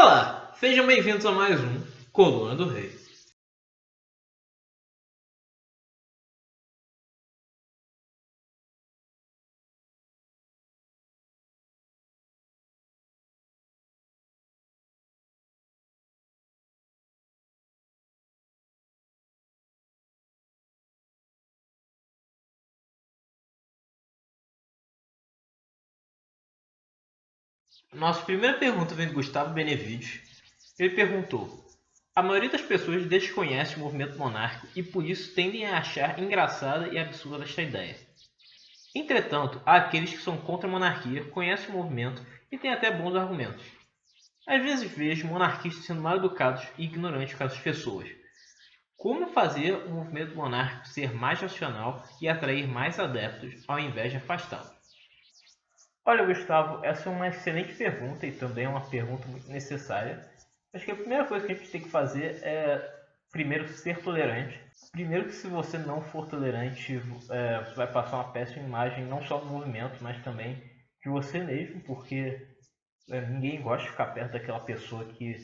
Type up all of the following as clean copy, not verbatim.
Olá, sejam bem-vindos a mais um Coluna do Rei. Nossa primeira pergunta vem do Gustavo Benevides. Ele perguntou: a maioria das pessoas desconhece o movimento monárquico e por isso tendem a achar engraçada e absurda esta ideia. Entretanto, há aqueles que são contra a monarquia, conhecem o movimento e têm até bons argumentos. Às vezes vejo monarquistas sendo mal educados e ignorantes com essas pessoas. Como fazer o movimento monárquico ser mais racional e atrair mais adeptos ao invés de afastá-los? Olha, Gustavo, essa é uma excelente pergunta e também é uma pergunta muito necessária. Acho que a primeira coisa que a gente tem que fazer é, primeiro, ser tolerante. Primeiro que se você não for tolerante, você vai passar uma péssima imagem não só do movimento, mas também de você mesmo, porque ninguém gosta de ficar perto daquela pessoa que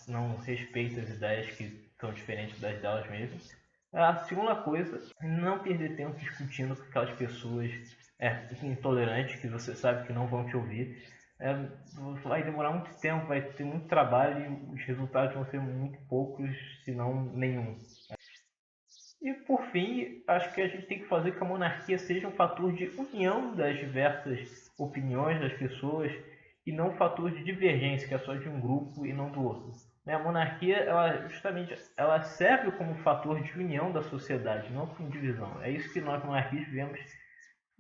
não respeita as ideias que são diferentes das delas mesmas. A segunda coisa, não perder tempo discutindo com aquelas pessoas intolerantes que você sabe que não vão te ouvir. Vai demorar muito tempo, vai ter muito trabalho e os resultados vão ser muito poucos, se não nenhum. E por fim, acho que a gente tem que fazer que a monarquia seja um fator de união das diversas opiniões das pessoas e não um fator de divergência, que é só de um grupo e não do outro. A monarquia, ela serve como fator de união da sociedade, não como divisão. É isso que nós monarquistas vemos,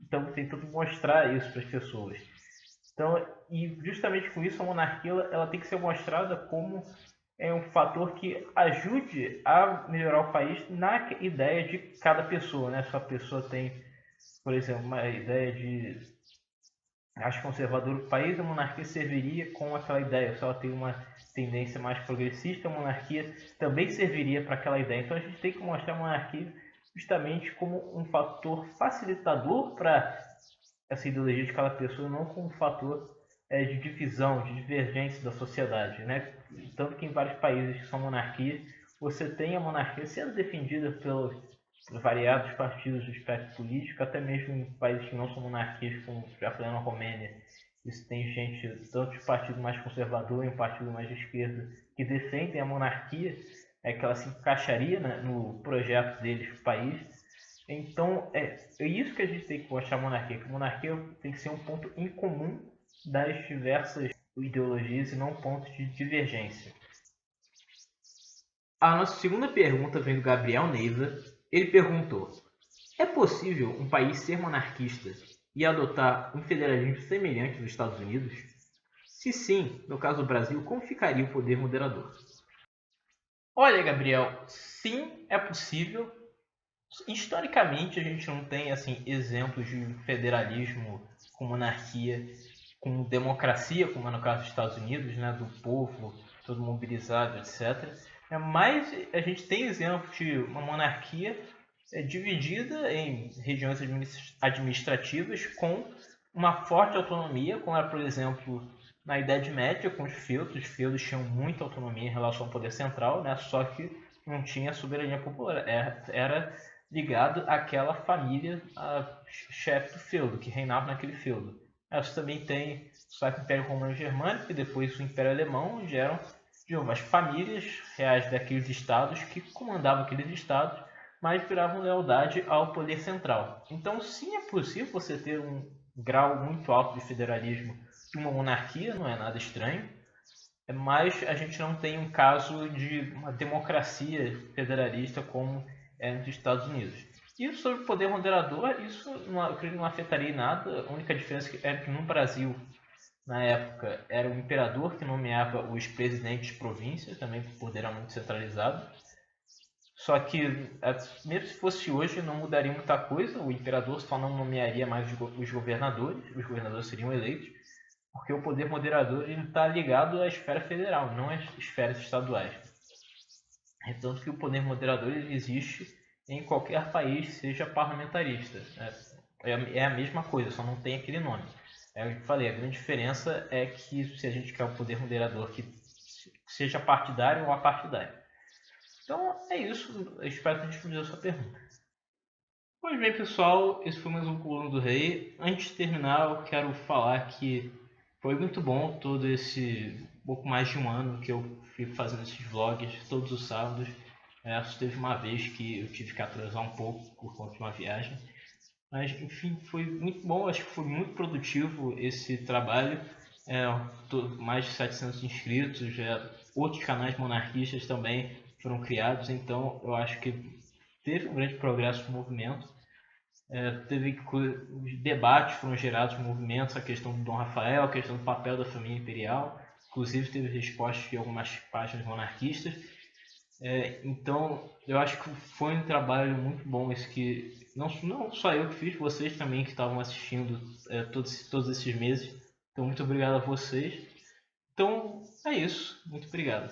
estamos tentando mostrar isso para as pessoas. Então, e justamente com isso, a monarquia ela tem que ser mostrada como um fator que ajude a melhorar o país na ideia de cada pessoa, né? Se a pessoa tem, por exemplo, uma ideia de acho conservador do país, a monarquia serviria com aquela ideia. Se ela tem uma tendência mais progressista, a monarquia também serviria para aquela ideia. Então a gente tem que mostrar a monarquia justamente como um fator facilitador para essa ideologia de cada pessoa, não como um fator de divisão, de divergência da sociedade, né? Tanto que em vários países que são monarquias, você tem a monarquia sendo defendida pelos variados partidos do espectro político, até mesmo em países que não são monarquias, como já falei na Romênia. Isso tem gente, tanto de partido mais conservador e um partido mais de esquerda, que defendem a monarquia, que ela se encaixaria no projeto deles para o país. Então, é isso que a gente tem que mostrar a monarquia, que a monarquia tem que ser um ponto em comum das diversas ideologias e não um ponto de divergência. A nossa segunda pergunta vem do Gabriel Neiva. Ele perguntou: é possível um país ser monarquista e adotar um federalismo semelhante aos Estados Unidos? Se sim, no caso do Brasil, como ficaria o poder moderador? Olha, Gabriel, sim, é possível. Historicamente, a gente não tem assim exemplos de federalismo com monarquia, com democracia, como é no caso dos Estados Unidos, né, do povo todo mobilizado, etc. Mas a gente tem exemplos de uma monarquia dividida em regiões administrativas com uma forte autonomia, como era, por exemplo, na Idade Média, com os feudos. Os feudos tinham muita autonomia em relação ao poder central, né? Só que não tinha soberania popular. Era ligado àquela família chefe do feudo, que reinava naquele feudo. Você também tem o Império Romano Germânico e depois o Império Alemão, onde eram as famílias reais daqueles estados que comandavam aqueles estados, mas viravam lealdade ao poder central. Então, sim, é possível você ter um grau muito alto de federalismo de uma monarquia, não é nada estranho, mas a gente não tem um caso de uma democracia federalista como é nos Estados Unidos. E sobre o poder moderador, isso eu creio que não afetaria em nada. A única diferença era que no Brasil, na época, era o imperador que nomeava os presidentes de província, também o poder era muito centralizado. Só que, mesmo se fosse hoje, não mudaria muita coisa. O imperador só não nomearia mais os governadores seriam eleitos, porque o poder moderador está ligado à esfera federal, não às esferas estaduais. É tanto que o poder moderador ele existe em qualquer país, seja parlamentarista. É a mesma coisa, só não tem aquele nome. Eu falei, a grande diferença é que se a gente quer um poder moderador que seja partidário ou apartidário. Então é isso, eu espero ter respondido a sua pergunta. Pois bem, pessoal, esse foi mais um Colono do Rei. Antes de terminar, eu quero falar que foi muito bom todo esse pouco mais de um ano que eu fico fazendo esses vlogs todos os sábados. Só teve uma vez que eu tive que atrasar um pouco por conta de uma viagem. Mas, enfim, foi muito bom, acho que foi muito produtivo esse trabalho. Mais de 700 inscritos, outros canais monarquistas também foram criados, então eu acho que teve um grande progresso no movimento. Os debates foram gerados no movimento, a questão do Dom Rafael, a questão do papel da família imperial, inclusive teve respostas de algumas páginas monarquistas. Então eu acho que foi um trabalho muito bom esse que não só eu que fiz, vocês também que estavam assistindo todos esses meses. Então muito obrigado a vocês. Então é isso, muito obrigado.